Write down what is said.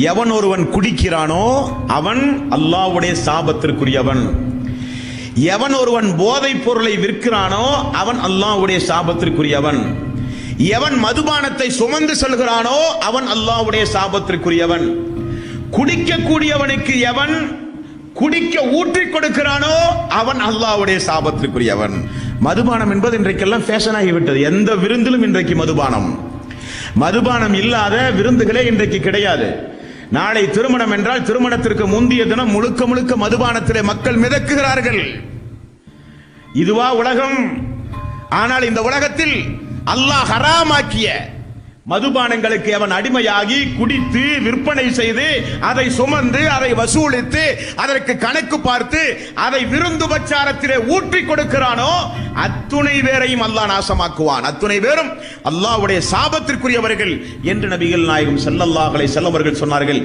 எவன் ஒருவன் குடிக்கிறானோ அவன் அல்லாஹ்வுடைய சாபத்திற்குரியவன். எவன் ஒருவன் போதைப் பொருளை விற்கிறானோ அவன் அல்லாஹ்வுடைய சாபத்திற்குரியவன். எவன் மதுபானத்தை சுமந்து செல்கிறானோ அவன் அல்லாஹ்வுடைய சாபத்திற்குரியவன். குடிக்கக்கூடியவனுக்கு எவன் குடிக்க ஊற்றி கொடுக்கிறானோ அவன் அல்லாஹ்வுடைய சாபத்திற்குரியவன். மதுபானம் என்பது இன்றைக்கெல்லாம் ஃபேஷன் ஆகிவிட்டது. எந்த விருந்திலும் இன்றைக்கு மதுபானம். மதுபானம் இல்லாத விருந்துகளே இன்றைக்கு கிடையாது. நாளை திருமணம் என்றால் திருமணத்திற்கு முந்தைய தினம் முழுக்க முழுக்க மதுபானத்திலே மக்கள் மிதக்குகிறார்கள். இதுவா உலகம்? ஆனால் இந்த உலகத்தில் அல்லாஹ் ஹராமாக்கிய மதுபானங்களுக்கு அவன் அடிமையாகி குடித்து விற்பனை செய்து அதை சுமந்து அதை வசூலித்து அதற்கு கணக்கு பார்த்து அதை விருந்து உபச்சாரத்திலே ஊற்றி கொடுக்கிறானோ அத்துணை பேரையும் அல்லாஹ் நாசமாக்குவான். அத்துணை பேரும் அல்லாஹ்வுடைய சாபத்திற்குரியவர்கள் என்று நபிகள் நாயகம் ஸல்லல்லாஹு அலைஹி வஸல்லம் அவர்கள் சொன்னார்கள்.